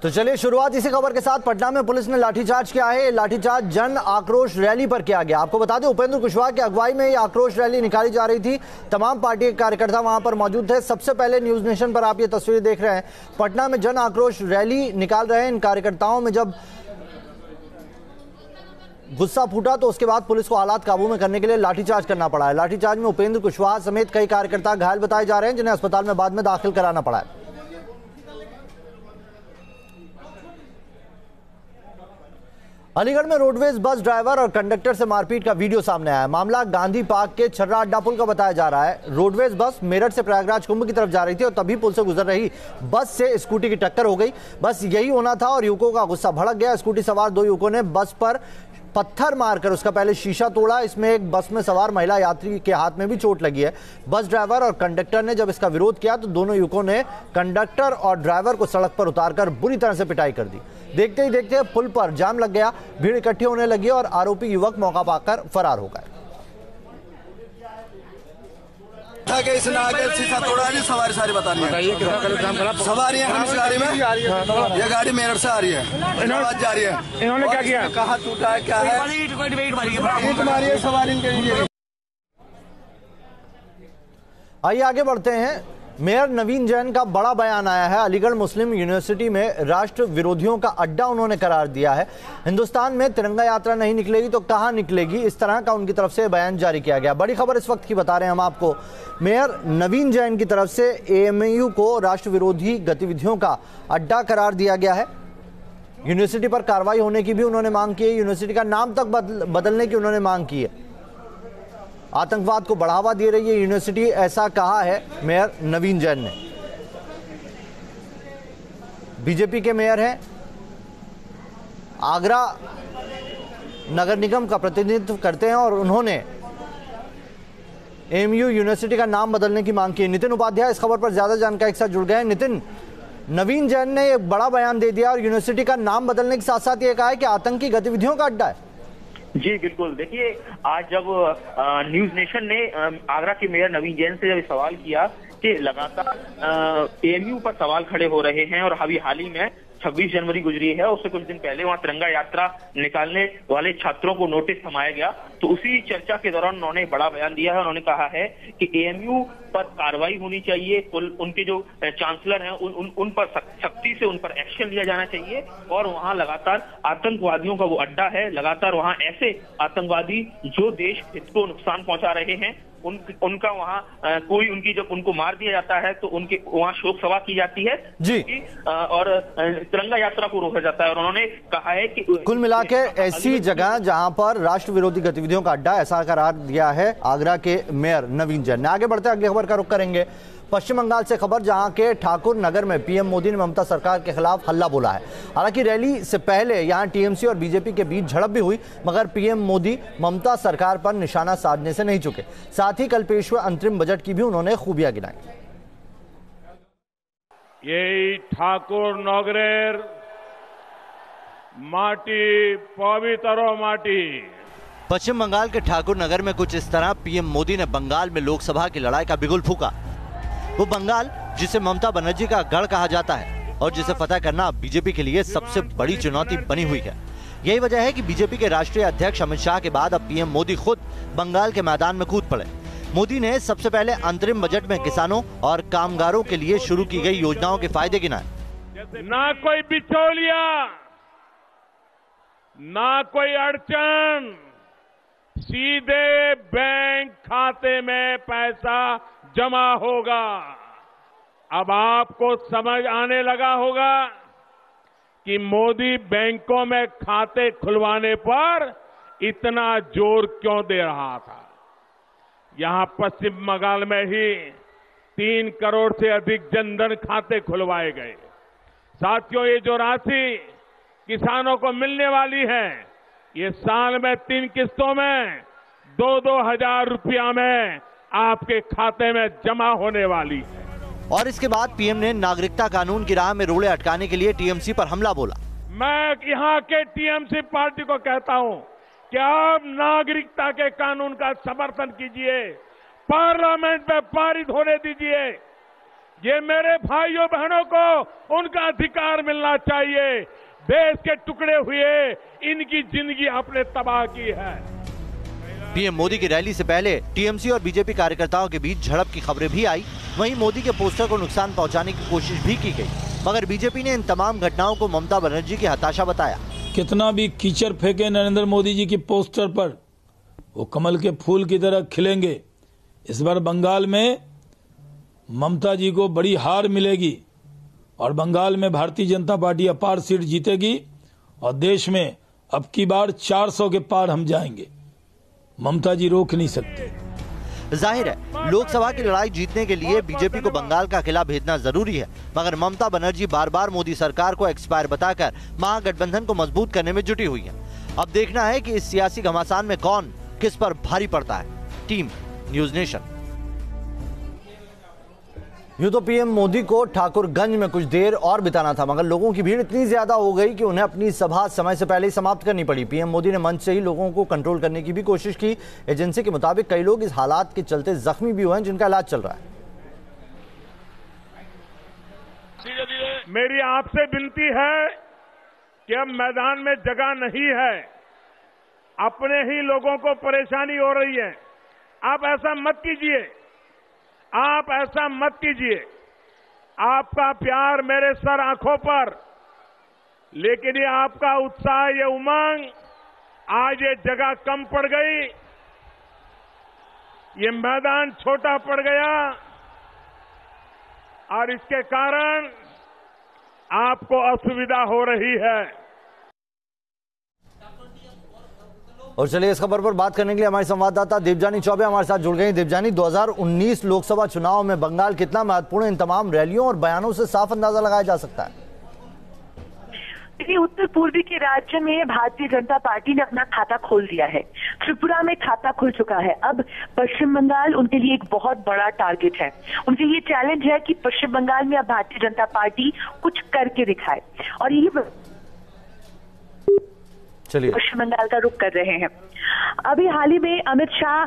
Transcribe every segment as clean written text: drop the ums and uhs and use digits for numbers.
तो चलिए शुरुआत इसी खबर के साथ। पटना में पुलिस ने लाठीचार्ज किया है। लाठीचार्ज जन आक्रोश रैली पर किया गया। आपको बता दें, उपेंद्र कुशवाहा की अगुवाई में ये आक्रोश रैली निकाली जा रही थी। तमाम पार्टी के कार्यकर्ता वहां पर मौजूद थे। सबसे पहले न्यूज नेशन पर आप ये तस्वीर देख रहे हैं। पटना में जन आक्रोश रैली निकाल रहे हैं। इन कार्यकर्ताओं में जब गुस्सा फूटा तो उसके बाद पुलिस को हालात काबू में करने के लिए लाठीचार्ज करना पड़ा है। लाठीचार्ज में उपेंद्र कुशवाहा समेत कई कार्यकर्ता घायल बताए जा रहे हैं, जिन्हें अस्पताल में बाद में दाखिल कराना पड़ा है। अलीगढ़ में रोडवेज बस ड्राइवर और कंडक्टर से मारपीट का वीडियो सामने आया है। मामला गांधी पार्क के छर्रा अड्डा पुल का बताया जा रहा है। रोडवेज बस मेरठ से प्रयागराज कुंभ की तरफ जा रही थी और तभी पुल से गुजर रही बस से स्कूटी की टक्कर हो गई। बस यही होना था और युवकों का गुस्सा भड़क गया। स्कूटी सवार दो युवकों ने बस पर पत्थर मारकर उसका पहले शीशा तोड़ा। इसमें एक बस में सवार महिला यात्री के हाथ में भी चोट लगी है। बस ड्राइवर और कंडक्टर ने जब इसका विरोध किया तो दोनों युवकों ने कंडक्टर और ड्राइवर को सड़क पर उतारकर बुरी तरह से पिटाई कर दी। देखते ही देखते पुल पर जाम लग गया, भीड़ इकट्ठी होने लगी और आरोपी युवक मौका पाकर फरार हो गए। इसने आगे शीशा तोड़ा है, सवारी सारी बतानी है। सवारियां हम इस गाड़ी में, ये गाड़ी मेरठ से आ रही है, इलाहाबाद जा रही है। इन्होंने क्या किया, कहाँ टूटा है, क्या है, ईंट मारी है सवारी के लिए। आइए आगे बढ़ते हैं। मेयर नवीन जैन का बड़ा बयान आया है। अलीगढ़ मुस्लिम यूनिवर्सिटी में राष्ट्र विरोधियों का अड्डा उन्होंने करार दिया है। हिंदुस्तान में तिरंगा यात्रा नहीं निकलेगी तो कहां निकलेगी, इस तरह का उनकी तरफ से बयान जारी किया गया। बड़ी खबर इस वक्त की बता रहे हैं हम आपको। मेयर नवीन जैन की तरफ से एएमयू को राष्ट्र विरोधी गतिविधियों का अड्डा करार दिया गया है। यूनिवर्सिटी पर कार्रवाई होने की भी उन्होंने मांग की है। यूनिवर्सिटी का नाम तक बदलने की उन्होंने मांग की है। आतंकवाद को बढ़ावा दे रही है यूनिवर्सिटी, ऐसा कहा है मेयर नवीन जैन ने। बीजेपी के मेयर हैं, आगरा नगर निगम का प्रतिनिधित्व करते हैं और उन्होंने एएमयू यूनिवर्सिटी का नाम बदलने की मांग की। नितिन उपाध्याय इस खबर पर ज्यादा जानकारी के साथ जुड़ गए हैं। नितिन, नवीन जैन ने एक बड़ा बयान दे दिया और यूनिवर्सिटी का नाम बदलने के साथ साथ ये कहा है कि आतंकी गतिविधियों का अड्डा है। जी बिल्कुल। देखिए, आज जब न्यूज नेशन ने आगरा के मेयर नवीन जैन से जब सवाल किया कि लगातार एएमयू पर सवाल खड़े हो रहे हैं और अभी हाल ही में 26 जनवरी गुजरी है, उससे कुछ दिन पहले वहां तिरंगा यात्रा निकालने वाले छात्रों को नोटिस थमाया गया, तो उसी चर्चा के दौरान उन्होंने बड़ा बयान दिया है। उन्होंने कहा है कि एएमयू पर कार्रवाई होनी चाहिए, उनके जो चांसलर हैं उन पर सख्ती से उन पर एक्शन लिया जाना चाहिए और वहां लगातार आतंकवादियों का वो अड्डा है। लगातार वहां ऐसे आतंकवादी जो देश हित को नुकसान पहुंचा रहे हैं उनका वहाँ कोई उनकी जब उनको मार दिया जाता है तो उनके वहाँ शोक सभा की जाती है जी, और तिरंगा यात्रा को रोका जाता है। और उन्होंने कहा है कि कुल मिला के ऐसी जगह जहां पर राष्ट्र विरोधी गतिविधियों का अड्डा, ऐसा करार दिया है आगरा के मेयर नवीन जैन ने। आगे बढ़ते अगली खबर का रुख करेंगे। पश्चिम बंगाल से खबर, जहां के ठाकुर नगर में पीएम मोदी ने ममता सरकार के खिलाफ हल्ला बोला है। हालांकि रैली से पहले यहां टीएमसी और बीजेपी के बीच झड़प भी हुई, मगर पीएम मोदी ममता सरकार पर निशाना साधने से नहीं चुके। साथ ही कल पेश हुए अंतरिम बजट की भी उन्होंने खूबियां गिनाई। ये ठाकुर नगरेर माटी पवित्र माटी। पश्चिम बंगाल के ठाकुर नगर में कुछ इस तरह पीएम मोदी ने बंगाल में लोकसभा की लड़ाई का बिगुल फूका। वो बंगाल जिसे ममता बनर्जी का गढ़ कहा जाता है और जिसे फतह करना बीजेपी के लिए सबसे बड़ी चुनौती बनी हुई है। यही वजह है कि बीजेपी के राष्ट्रीय अध्यक्ष अमित शाह के बाद अब पीएम मोदी खुद बंगाल के मैदान में कूद पड़े। मोदी ने सबसे पहले अंतरिम बजट में किसानों और कामगारों के लिए शुरू की गई योजनाओं के फायदे गिनाए। ना कोई बिचौलिया, ना कोई अड़चन, सीधे बैंक खाते में पैसा जमा होगा। अब आपको समझ आने लगा होगा कि मोदी बैंकों में खाते खुलवाने पर इतना जोर क्यों दे रहा था। यहां पश्चिम बंगाल में ही 3 करोड़ से अधिक जनधन खाते खुलवाए गए। साथियों, ये जो राशि किसानों को मिलने वाली है, ये साल में 3 किस्तों में 2-2 हजार रुपया में आपके खाते में जमा होने वाली है। और इसके बाद पीएम ने नागरिकता कानून की राह में रोड़े अटकाने के लिए टीएमसी पर हमला बोला। मैं यहाँ के टीएमसी पार्टी को कहता हूँ कि आप नागरिकता के कानून का समर्थन कीजिए, पार्लियामेंट में पारित होने दीजिए। ये मेरे भाइयों बहनों को उनका अधिकार मिलना चाहिए। देश के टुकड़े हुए इनकी जिंदगी आपने तबाह की है। पीएम मोदी की रैली से पहले टीएमसी और बीजेपी कार्यकर्ताओं के बीच झड़प की खबरें भी आई। वहीं मोदी के पोस्टर को नुकसान पहुंचाने की कोशिश भी की गई, मगर बीजेपी ने इन तमाम घटनाओं को ममता बनर्जी की हताशा बताया। कितना भी कीचड़ फेंके नरेंद्र मोदी जी की पोस्टर पर, वो कमल के फूल की तरह खिलेंगे। इस बार बंगाल में ममता जी को बड़ी हार मिलेगी और बंगाल में भारतीय जनता पार्टी अपार सीट जीतेगी और देश में अब की बार 400 के पार हम जाएंगे। ममता जी रोक नहीं सकते। जाहिर है लोकसभा की लड़ाई जीतने के लिए बीजेपी को बंगाल का किला भेजना जरूरी है, मगर ममता बनर्जी बार बार मोदी सरकार को एक्सपायर बताकर महागठबंधन को मजबूत करने में जुटी हुई है। अब देखना है कि इस सियासी घमासान में कौन किस पर भारी पड़ता है। Team news nation. यूं तो पीएम मोदी को ठाकुरगंज में कुछ देर और बिताना था, मगर लोगों की भीड़ इतनी ज्यादा हो गई कि उन्हें अपनी सभा समय से पहले ही समाप्त करनी पड़ी। पीएम मोदी ने मंच से ही लोगों को कंट्रोल करने की भी कोशिश की। एजेंसी के मुताबिक कई लोग इस हालात के चलते जख्मी भी हुए हैं, जिनका इलाज चल रहा है। मेरी आपसे विनती है कि अब मैदान में जगह नहीं है, अपने ही लोगों को परेशानी हो रही है। आप ऐसा मत कीजिए, आप ऐसा मत कीजिए। आपका प्यार मेरे सर आंखों पर, लेकिन ये आपका उत्साह, ये उमंग, आज ये जगह कम पड़ गई, ये मैदान छोटा पड़ गया और इसके कारण आपको असुविधा हो रही है। और चलिए इस खबर पर बात करने के लिए हमारी संवाददाता देवजानी चौबे हमारे साथ जुड़ गई। देवजानी, 2019 लोकसभा चुनाव में बंगाल कितना महत्वपूर्ण, इन तमाम रैलियों और बयानों से साफ अंदाजा लगाया जा सकता है। देखिए, उत्तर पूर्वी के राज्य में भारतीय जनता पार्टी ने अपना खाता खोल दिया है। त्रिपुरा में खाता खुल चुका है। अब पश्चिम बंगाल उनके लिए एक बहुत बड़ा टारगेट है। उनके ये चैलेंज है कि पश्चिम बंगाल में अब भारतीय जनता पार्टी कुछ करके दिखाए, और यही पश्चिम बंगाल का रुख कर रहे हैं। अभी हाल ही में अमित शाह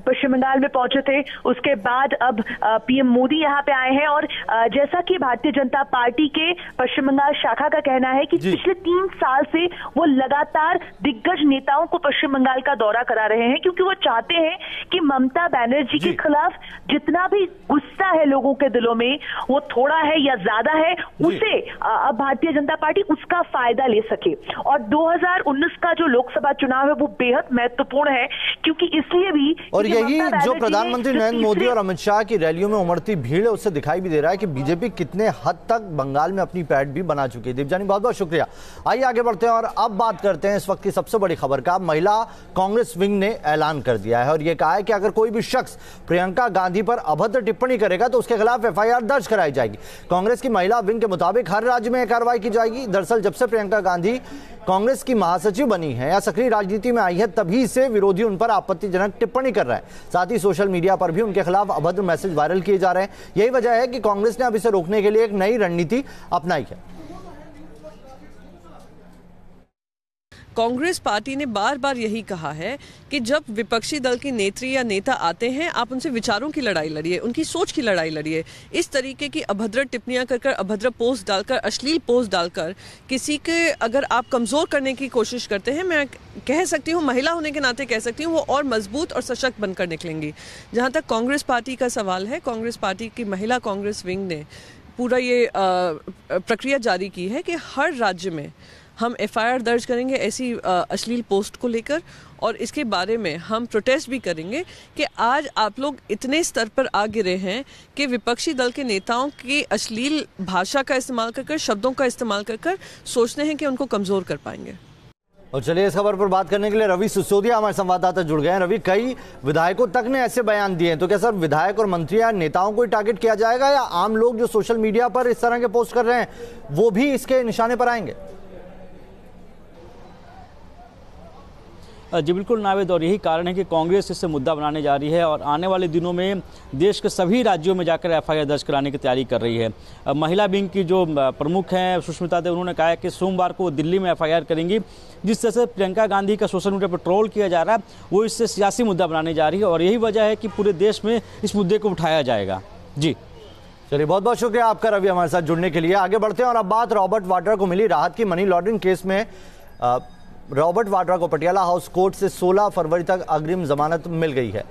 पश्चिम बंगाल में पहुंचे थे, उसके बाद अब पीएम मोदी यहां पे आए हैं, और जैसा कि भारतीय जनता पार्टी के पश्चिम बंगाल शाखा का कहना है कि पिछले 3 साल से वो लगातार दिग्गज नेताओं को पश्चिम बंगाल का दौरा करा रहे हैं, क्योंकि वो चाहते हैं कि ममता बनर्जी के खिलाफ जितना भी गुस्सा है लोगों के दिलों में, वो थोड़ा है या ज्यादा है, उसे अब भारतीय जनता पार्टी उसका फायदा ले सके। और 2019 का जो लोकसभा चुनाव है वो बेहद महत्वपूर्ण है, क्योंकि इसलिए भी, और यही जो प्रधानमंत्री नरेंद्र मोदी और अमित शाह की रैलियों में उमड़ती भीड़ है, उससे दिखाई भी दे रहा है कि बीजेपी कितने हद तक बंगाल में अपनी पैठ भी बना चुकी है। देवजानी, बहुत बहुत शुक्रिया। आइए आगे बढ़ते हैं और अब बात करते हैं इस वक्त की सबसे बड़ी खबर का। महिला कांग्रेस विंग ने ऐलान कर दिया है और यह कहा है कि अगर कोई भी शख्स प्रियंका गांधी पर अभद्र टिप्पणी करेगा तो उसके खिलाफ एफआईआर दर्ज कराई जाएगी। कांग्रेस की महिला विंग के मुताबिक हर राज्य में कार्रवाई की जाएगी। दरअसल जब से प्रियंका गांधी कांग्रेस की महासचिव बनी है या सक्रिय राजनीति में आई है, तभी से विरोधी उन पर आपत्तिजनक टिप्पणी कर रहे हैं। साथ ही सोशल मीडिया पर भी उनके खिलाफ अभद्र मैसेज वायरल किए जा रहे हैं। यही वजह है कि कांग्रेस ने अब इसे रोकने के लिए एक नई रणनीति अपनाई है। कांग्रेस पार्टी ने बार बार यही कहा है कि जब विपक्षी दल की नेत्री या नेता आते हैं, आप उनसे विचारों की लड़ाई लड़िए, उनकी सोच की लड़ाई लड़िए। इस तरीके की अभद्र टिप्पणियां कर, अभद्र पोस्ट डालकर, अश्लील पोस्ट डालकर किसी के अगर आप कमजोर करने की कोशिश करते हैं, मैं कह सकती हूँ, महिला होने के नाते कह सकती हूँ, वो और मजबूत और सशक्त बनकर निकलेंगी। जहाँ तक कांग्रेस पार्टी का सवाल है, कांग्रेस पार्टी की महिला कांग्रेस विंग ने पूरा ये प्रक्रिया जारी की है कि हर राज्य में हम एफआईआर दर्ज करेंगे ऐसी अश्लील पोस्ट को लेकर, और इसके बारे में हम प्रोटेस्ट भी करेंगे कि आज आप लोग इतने स्तर पर आ गिरे हैं कि विपक्षी दल के नेताओं की अश्लील भाषा का इस्तेमाल कर, शब्दों का इस्तेमाल कर सोचते हैं कि उनको कमजोर कर पाएंगे। और चलिए इस खबर पर बात करने के लिए रवि सिसोदिया हमारे संवाददाता जुड़ गए हैं। रवि, कई विधायकों तक ने ऐसे बयान दिए हैं, तो क्या सर विधायक और मंत्री या नेताओं को टारगेट किया जाएगा, या आम लोग जो सोशल मीडिया पर इस तरह के पोस्ट कर रहे हैं वो भी इसके निशाने पर आएंगे? जी बिल्कुल नावेद, और यही कारण है कि कांग्रेस इससे मुद्दा बनाने जा रही है और आने वाले दिनों में देश के सभी राज्यों में जाकर एफआईआर दर्ज कराने की तैयारी कर रही है। महिला विंग की जो प्रमुख हैं सुष्मिता देव, उन्होंने कहा है कि सोमवार को दिल्ली में एफआईआर करेंगी। जिस तरह से प्रियंका गांधी का सोशल मीडिया पर ट्रोल किया जा रहा है, वो इससे सियासी मुद्दा बनाने जा रही है, और यही वजह है कि पूरे देश में इस मुद्दे को उठाया जाएगा। जी चलिए, बहुत बहुत शुक्रिया आपका रवि हमारे साथ जुड़ने के लिए। आगे बढ़ते हैं और अब बात रॉबर्ट वाड्रा को मिली राहत की। मनी लॉन्ड्रिंग केस में रॉबर्ट वाड्रा को पटियाला हाउस कोर्ट से 16 फरवरी तक अग्रिम जमानत मिल गई है।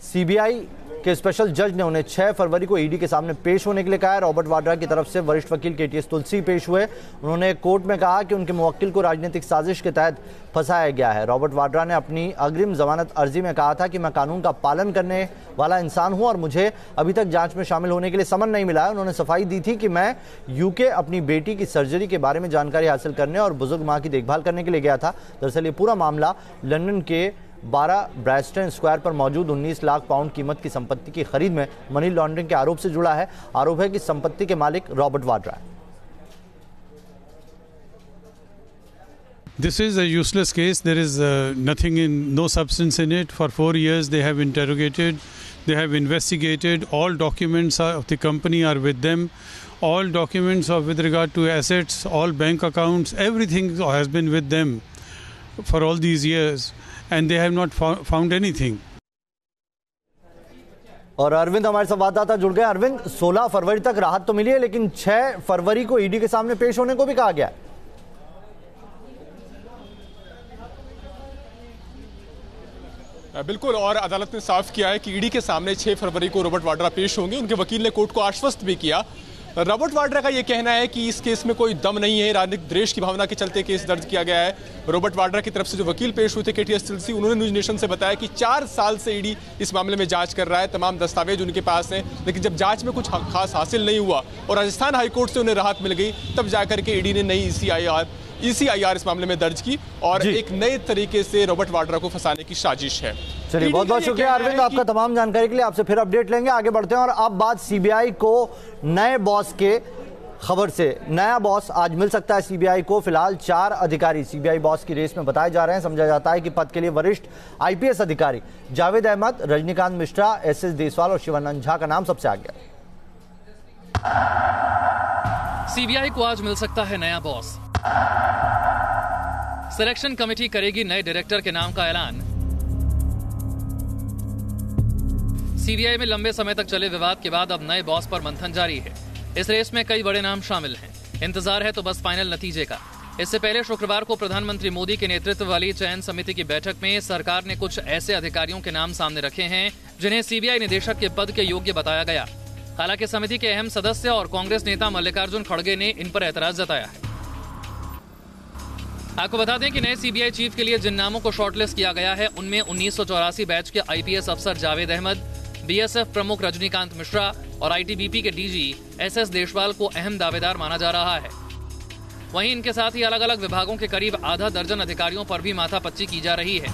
सीबीआई के स्पेशल जज ने उन्हें 6 फरवरी को ईडी के सामने पेश होने के लिए कहा है। रॉबर्ट वाड्रा की तरफ से वरिष्ठ वकील केटीएस तुलसी पेश हुए। उन्होंने कोर्ट में कहा कि उनके मुवक्किल को राजनीतिक साजिश के तहत फंसाया गया है। रॉबर्ट वाड्रा ने अपनी अग्रिम जमानत अर्जी में कहा था कि मैं कानून का पालन करने वाला इंसान हूं और मुझे अभी तक जांच में शामिल होने के लिए समन नहीं मिला है। उन्होंने सफाई दी थी कि मैं यूके अपनी बेटी की सर्जरी के बारे में जानकारी हासिल करने और बुजुर्ग मां की देखभाल करने के लिए गया था। दरअसल ये पूरा मामला लंदन के 12 ब्रैस्टन स्क्वायर पर मौजूद 19 लाख पाउंड कीमत की संपत्ति की खरीद में मनी लॉन्ड्रिंग के आरोप से जुड़ा है। आरोप है कि संपत्ति के मालिक रॉबर्ट वाड्रा है। This is a useless case. There is no substance in it. For 4 years they have interrogated, they have investigated. All documents of the company are with them. All documents with regard to assets, all bank accounts, everything has been with them for all these years. And they have not found anything. और अरविंद हमारे संवाददाता जुड़ गए। अरविंद, 16 फरवरी तक राहत तो मिली है, लेकिन 6 फरवरी को ईडी के सामने पेश होने को भी कहा गया है। बिल्कुल, और अदालत ने साफ किया है कि ईडी के सामने 6 फरवरी को रॉबर्ट वाड्रा पेश होंगे। उनके वकील ने कोर्ट को आश्वस्त भी किया। रॉबर्ट वाड्रा का यह कहना है कि इस केस में कोई दम नहीं है, राजनीतिक द्वेष की भावना के चलते केस दर्ज किया गया है। रॉबर्ट वाड्रा की तरफ से जो वकील पेश हुए थे केटीएस तुलसी, उन्होंने न्यूज नेशन से बताया कि 4 साल से ईडी इस मामले में जांच कर रहा है, तमाम दस्तावेज उनके पास हैं, लेकिन जब जांच में कुछ खास हासिल नहीं हुआ और राजस्थान हाईकोर्ट से उन्हें राहत मिल गई, तब जाकर के ईडी ने नई ECIR इस मामले में दर्ज की और एक नए तरीके से रॉबर्ट वाड्रा को फंसाने की साजिश है। चलिए, बहुत बहुत शुक्रिया अरविंद आपका तमाम जानकारी के लिए। आपसे फिर अपडेट लेंगे। आगे बढ़ते हैं और अब बात सीबीआई को नए बॉस के खबर से। नया बॉस आज मिल सकता है सीबीआई को। फिलहाल 4 अधिकारी सीबीआई बॉस की रेस में बताए जा रहे हैं। समझा जाता है कि पद के लिए वरिष्ठ आईपीएस अधिकारी जावेद अहमद, रजनीकांत मिश्रा, SS देसवाल और शिवानंद झा का नाम सबसे आगे है। सीबीआई को आज मिल सकता है नया बॉस। सिलेक्शन कमेटी करेगी नए डायरेक्टर के नाम का ऐलान। सीबीआई में लंबे समय तक चले विवाद के बाद अब नए बॉस पर मंथन जारी है। इस रेस में कई बड़े नाम शामिल हैं। इंतजार है तो बस फाइनल नतीजे का। इससे पहले शुक्रवार को प्रधानमंत्री मोदी के नेतृत्व वाली चयन समिति की बैठक में सरकार ने कुछ ऐसे अधिकारियों के नाम सामने रखे हैं जिन्हें सीबीआई निदेशक के पद के योग्य बताया गया। हालांकि समिति के अहम सदस्य और कांग्रेस नेता मल्लिकार्जुन खड़गे ने इन पर ऐतराज जताया है। आपको बता दें कि नए सीबीआई चीफ के लिए जिन नामों को शॉर्टलिस्ट किया गया है, उनमें 1984 बैच के आईपीएस अफसर जावेद अहमद, बीएसएफ प्रमुख रजनीकांत मिश्रा और आईटीबीपी के डीजी SS देसवाल को अहम दावेदार माना जा रहा है। वहीं इनके साथ ही अलग अलग विभागों के करीब आधा दर्जन अधिकारियों पर भी माथापच्ची की जा रही है।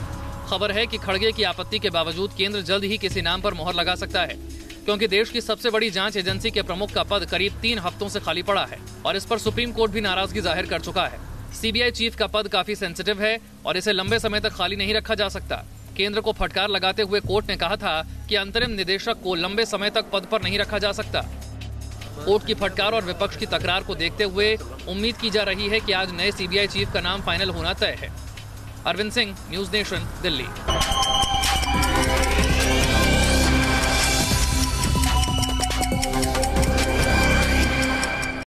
खबर है कि खड़गे की आपत्ति के बावजूद केंद्र जल्द ही किसी नाम पर मोहर लगा सकता है, क्योंकि देश की सबसे बड़ी जांच एजेंसी के प्रमुख का पद करीब 3 हफ्तों से खाली पड़ा है और इस पर सुप्रीम कोर्ट भी नाराजगी जाहिर कर चुका है। सीबीआई चीफ का पद काफी सेंसिटिव है और इसे लंबे समय तक खाली नहीं रखा जा सकता। केंद्र को फटकार लगाते हुए कोर्ट ने कहा था कि अंतरिम निदेशक को लंबे समय तक पद पर नहीं रखा जा सकता। कोर्ट की फटकार और विपक्ष की तकरार को देखते हुए उम्मीद की जा रही है कि आज नए सीबीआई चीफ का नाम फाइनल होना तय है। Arvind Singh, News Nation, Delhi.